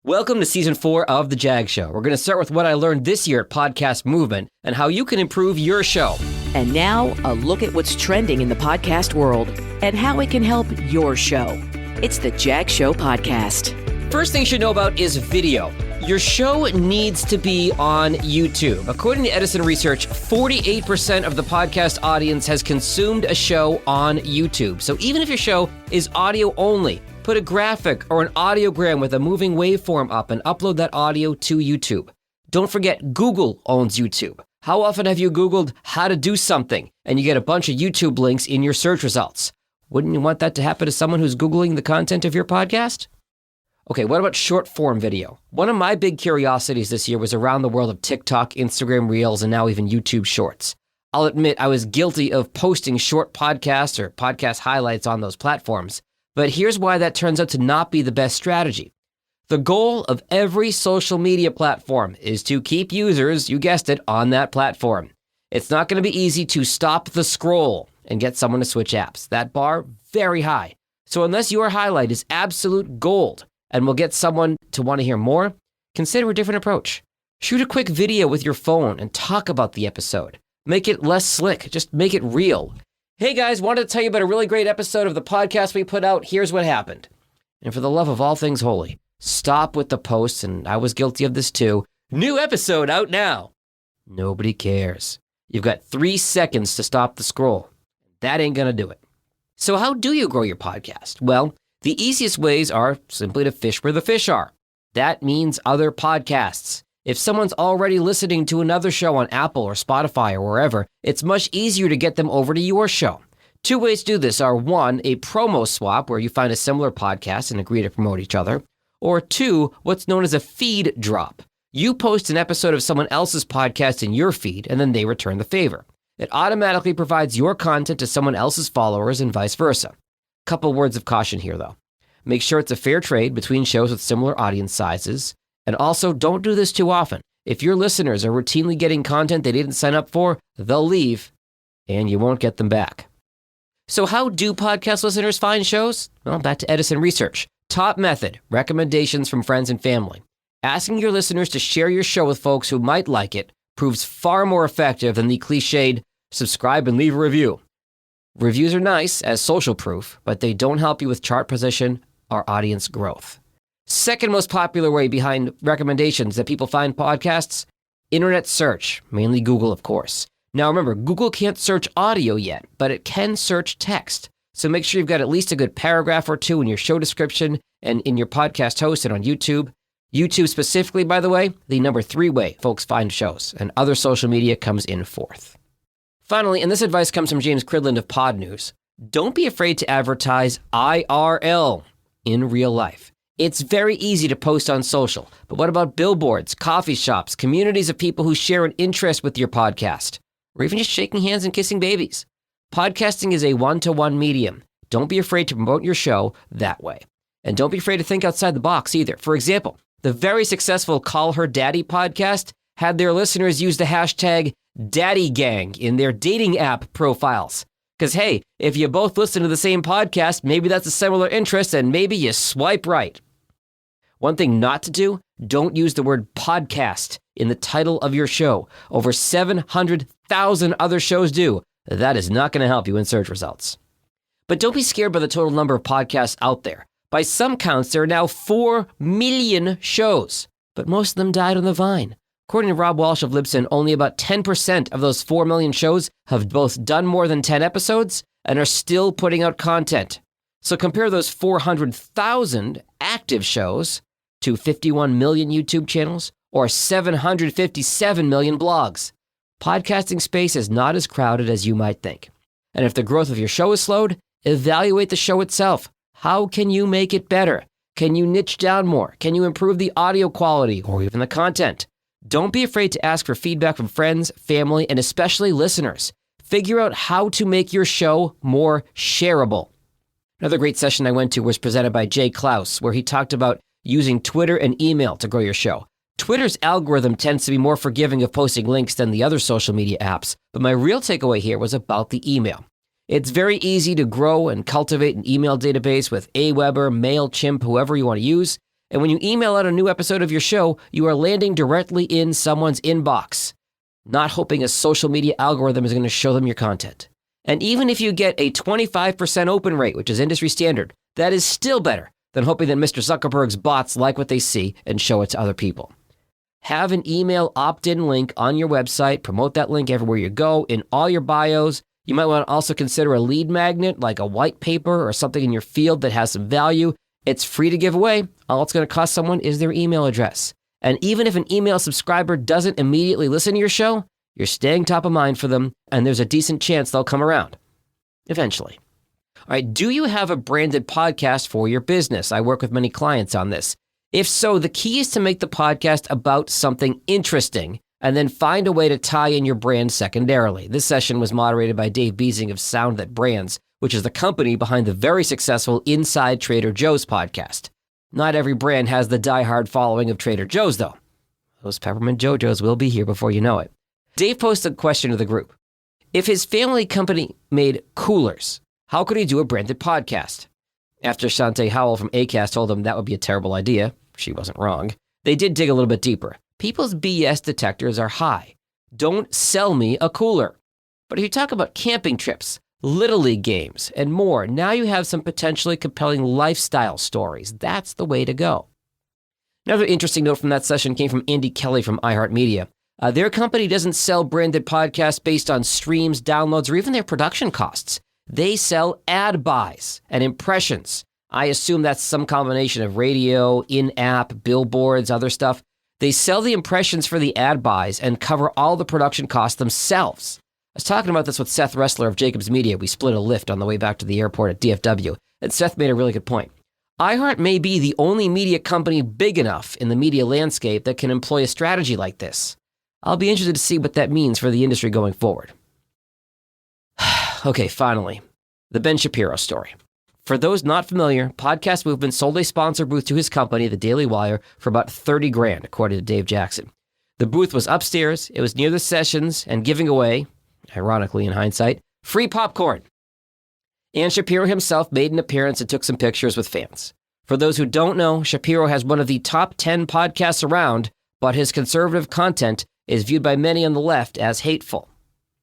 Welcome to Season 4 of The Jag Show. We're going to start with what I learned this year at Podcast Movement and how you can improve your show. And now, a look at what's trending in the podcast world and how it can help your show. It's the Jag Show podcast. First thing you should know about is video. Your show needs to be on YouTube. According to Edison Research, 48% of the podcast audience has consumed a show on YouTube. So even if your show is audio only, put a graphic or an audiogram with a moving waveform up and upload that audio to YouTube. Don't forget, Google owns YouTube. How often have you Googled how to do something and you get a bunch of YouTube links in your search results? Wouldn't you want that to happen to someone who's Googling the content of your podcast? Okay, what about short form video? One of my big curiosities this year was around the world of TikTok, Instagram Reels, and now even YouTube Shorts. I'll admit I was guilty of posting short podcasts or podcast highlights on those platforms, but here's why that turns out to not be the best strategy. The goal of every social media platform is to keep users, you guessed it, on that platform. It's not going to be easy to stop the scroll and get someone to switch apps. That bar, very high. So unless your highlight is absolute gold and will get someone to want to hear more, consider a different approach. Shoot a quick video with your phone and talk about the episode. Make it less slick, just make it real. Hey guys, wanted to tell you about a really great episode of the podcast we put out. Here's what happened. And for the love of all things holy, stop with the posts, and I was guilty of this too. New episode out now. Nobody cares. You've got 3 seconds to stop the scroll. That ain't gonna do it. So how do you grow your podcast? Well, the easiest ways are simply to fish where the fish are. That means other podcasts. If someone's already listening to another show on Apple or Spotify or wherever, it's much easier to get them over to your show. 2 ways to do this are 1, a promo swap where you find a similar podcast and agree to promote each other, or 2, what's known as a feed drop. You post an episode of someone else's podcast in your feed and then they return the favor. It automatically provides your content to someone else's followers and vice versa. Couple words of caution here though. Make sure it's a fair trade between shows with similar audience sizes. And also, don't do this too often. If your listeners are routinely getting content they didn't sign up for, they'll leave, and you won't get them back. So how do podcast listeners find shows? Well, back to Edison Research. Top method, recommendations from friends and family. Asking your listeners to share your show with folks who might like it proves far more effective than the cliched, subscribe and leave a review. Reviews are nice as social proof, but they don't help you with chart position or audience growth. Second most popular way behind recommendations that people find podcasts, internet search, mainly Google, of course. Now remember, Google can't search audio yet, but it can search text. So make sure you've got at least a good paragraph or 2 in your show description and in your podcast host and on YouTube. YouTube specifically, by the way, the number 3 way folks find shows, and other social media comes in 4th. Finally, and this advice comes from James Cridland of Pod News, don't be afraid to advertise IRL, in real life. It's very easy to post on social, but what about billboards, coffee shops, communities of people who share an interest with your podcast, or even just shaking hands and kissing babies? Podcasting is a one-to-one medium. Don't be afraid to promote your show that way. And don't be afraid to think outside the box either. For example, the very successful Call Her Daddy podcast had their listeners use the hashtag #DaddyGang in their dating app profiles. Because hey, if you both listen to the same podcast, maybe that's a similar interest and maybe you swipe right. One thing not to do, don't use the word podcast in the title of your show. Over 700,000 other shows do. That is not going to help you in search results. But don't be scared by the total number of podcasts out there. By some counts, there are now 4 million shows, but most of them died on the vine. According to Rob Walsh of Libsyn, only about 10% of those 4 million shows have both done more than 10 episodes and are still putting out content. So compare those 400,000 active shows to 51 million YouTube channels or 757 million blogs. Podcasting space is not as crowded as you might think. And if the growth of your show is slowed, evaluate the show itself. How can you make it better? Can you niche down more? Can you improve the audio quality or even the content? Don't be afraid to ask for feedback from friends, family, and especially listeners. Figure out how to make your show more shareable. Another great session I went to was presented by Jay Klaus, where he talked about using Twitter and email to grow your show. Twitter's algorithm tends to be more forgiving of posting links than the other social media apps, but my real takeaway here was about the email. It's very easy to grow and cultivate an email database with Aweber, MailChimp, whoever you want to use, And when you email out a new episode of your show, you are landing directly in someone's inbox, not hoping a social media algorithm is going to show them your content. And even if you get a 25% open rate, which is industry standard, that is still better than hoping that Mr. Zuckerberg's bots like what they see and show it to other people. Have an email opt-in link on your website. Promote that link everywhere you go, in all your bios. You might want to also consider a lead magnet, like a white paper or something in your field that has some value. It's free to give away. All it's going to cost someone is their email address. And even if an email subscriber doesn't immediately listen to your show, you're staying top of mind for them, and there's a decent chance they'll come around eventually. All right, do you have a branded podcast for your business? I work with many clients on this. If so, the key is to make the podcast about something interesting and then find a way to tie in your brand secondarily. This session was moderated by Dave Beasing of Sound That Brands, which is the company behind the very successful Inside Trader Joe's podcast. Not every brand has the diehard following of Trader Joe's, though. Those Peppermint JoJo's will be here before you know it. Dave posted a question to the group. If his family company made coolers, how could he do a branded podcast? After Shantae Howell from Acast told him that would be a terrible idea, she wasn't wrong, they did dig a little bit deeper. People's BS detectors are high. Don't sell me a cooler. But if you talk about camping trips, Little League games, and more, now you have some potentially compelling lifestyle stories. That's the way to go. Another interesting note from that session came from Andy Kelly from iHeartMedia. Their company doesn't sell branded podcasts based on streams, downloads, or even their production costs. They sell ad buys and impressions. I assume that's some combination of radio, in-app, billboards, other stuff. They sell the impressions for the ad buys and cover all the production costs themselves. I was talking about this with Seth Ressler of Jacobs Media. We split a lift on the way back to the airport at DFW, and Seth made a really good point. iHeart may be the only media company big enough in the media landscape that can employ a strategy like this. I'll be interested to see what that means for the industry going forward. Okay, finally, the Ben Shapiro story. For those not familiar, Podcast Movement sold a sponsor booth to his company, The Daily Wire, for about $30,000, according to Dave Jackson. The booth was upstairs, it was near the sessions, and giving away, ironically in hindsight, free popcorn. And Shapiro himself made an appearance and took some pictures with fans. For those who don't know, Shapiro has one of the top 10 podcasts around, but his conservative content is viewed by many on the left as hateful.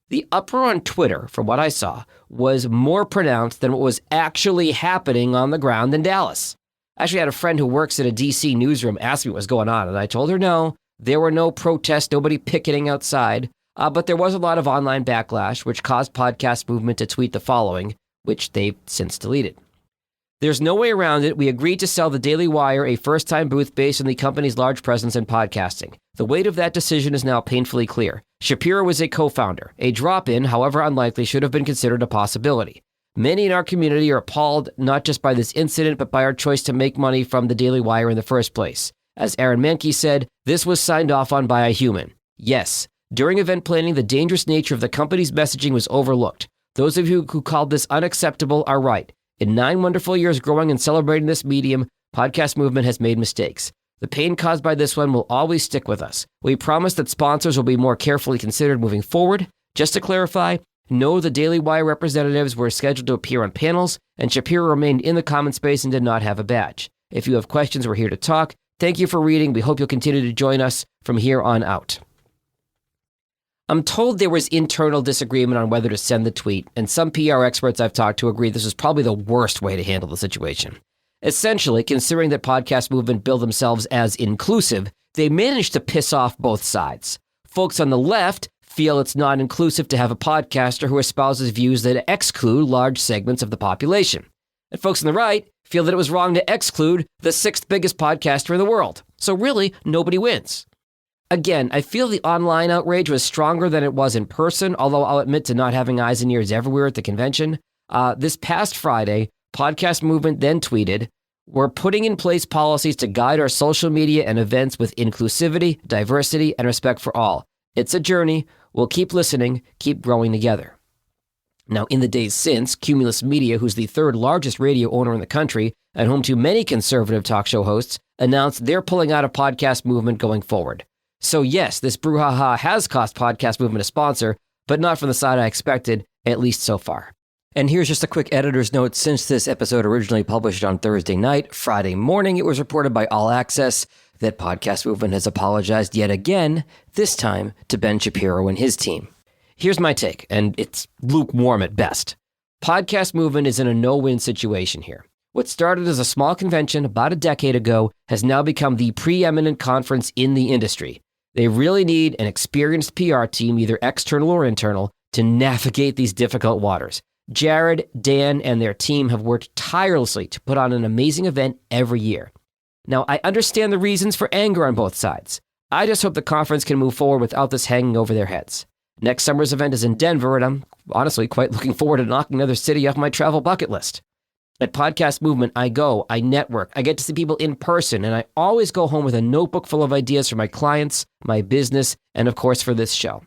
The uproar on Twitter, from what I saw, was more pronounced than what was actually happening on the ground in Dallas. I actually had a friend who works at a DC newsroom ask me what was going on, and I told her no, there were no protests, nobody picketing outside, but there was a lot of online backlash, which caused Podcast Movement to tweet the following, which they've since deleted. There's no way around it. We agreed to sell the Daily Wire a first-time booth based on the company's large presence in podcasting. The weight of that decision is now painfully clear. Shapiro was a co-founder. A drop-in, however unlikely, should have been considered a possibility. Many in our community are appalled not just by this incident, but by our choice to make money from the Daily Wire in the first place. As Aaron Mahnke said, this was signed off on by a human. Yes, during event planning, the dangerous nature of the company's messaging was overlooked. Those of you who called this unacceptable are right. In 9 wonderful years growing and celebrating this medium, Podcast Movement has made mistakes. The pain caused by this one will always stick with us. We promise that sponsors will be more carefully considered moving forward. Just to clarify, no, the Daily Wire representatives were scheduled to appear on panels, and Shapiro remained in the comment space and did not have a badge. If you have questions, we're here to talk. Thank you for reading. We hope you'll continue to join us from here on out. I'm told there was internal disagreement on whether to send the tweet, and some PR experts I've talked to agree this was probably the worst way to handle the situation. Essentially, considering that Podcast Movement bill themselves as inclusive, they managed to piss off both sides. Folks on the left feel it's not inclusive to have a podcaster who espouses views that exclude large segments of the population. And folks on the right feel that it was wrong to exclude the 6th biggest podcaster in the world. So really, nobody wins. Again, I feel the online outrage was stronger than it was in person, although I'll admit to not having eyes and ears everywhere at the convention. This past Friday, Podcast Movement then tweeted, "We're putting in place policies to guide our social media and events with inclusivity, diversity, and respect for all. It's a journey. We'll keep listening, keep growing together." Now, in the days since, Cumulus Media, who's the 3rd largest radio owner in the country and home to many conservative talk show hosts, announced they're pulling out of Podcast Movement going forward. So yes, this brouhaha has cost Podcast Movement a sponsor, but not from the side I expected, at least so far. And here's just a quick editor's note. Since this episode originally published on Thursday night, Friday morning, it was reported by All Access that Podcast Movement has apologized yet again, this time to Ben Shapiro and his team. Here's my take, and it's lukewarm at best. Podcast Movement is in a no-win situation here. What started as a small convention about a decade ago has now become the preeminent conference in the industry. They really need an experienced PR team, either external or internal, to navigate these difficult waters. Jared, Dan, and their team have worked tirelessly to put on an amazing event every year. Now, I understand the reasons for anger on both sides. I just hope the conference can move forward without this hanging over their heads. Next summer's event is in Denver, and I'm honestly quite looking forward to knocking another city off my travel bucket list. At Podcast Movement, I go, I network, I get to see people in person, and I always go home with a notebook full of ideas for my clients, my business, and of course for this show.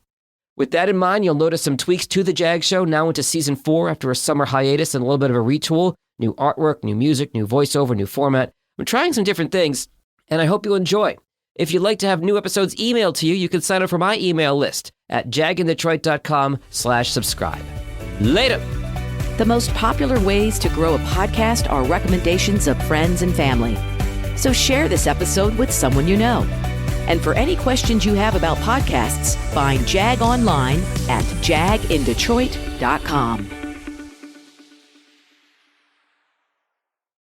With that in mind, you'll notice some tweaks to the Jag Show now into season 4 after a summer hiatus and a little bit of a retool. New artwork, new music, new voiceover, new format. I'm trying some different things, and I hope you'll enjoy. If you'd like to have new episodes emailed to you, you can sign up for my email list at jagindetroit.com/subscribe. Later! The most popular ways to grow a podcast are recommendations of friends and family. So share this episode with someone you know. And for any questions you have about podcasts, find Jag online at jagindetroit.com.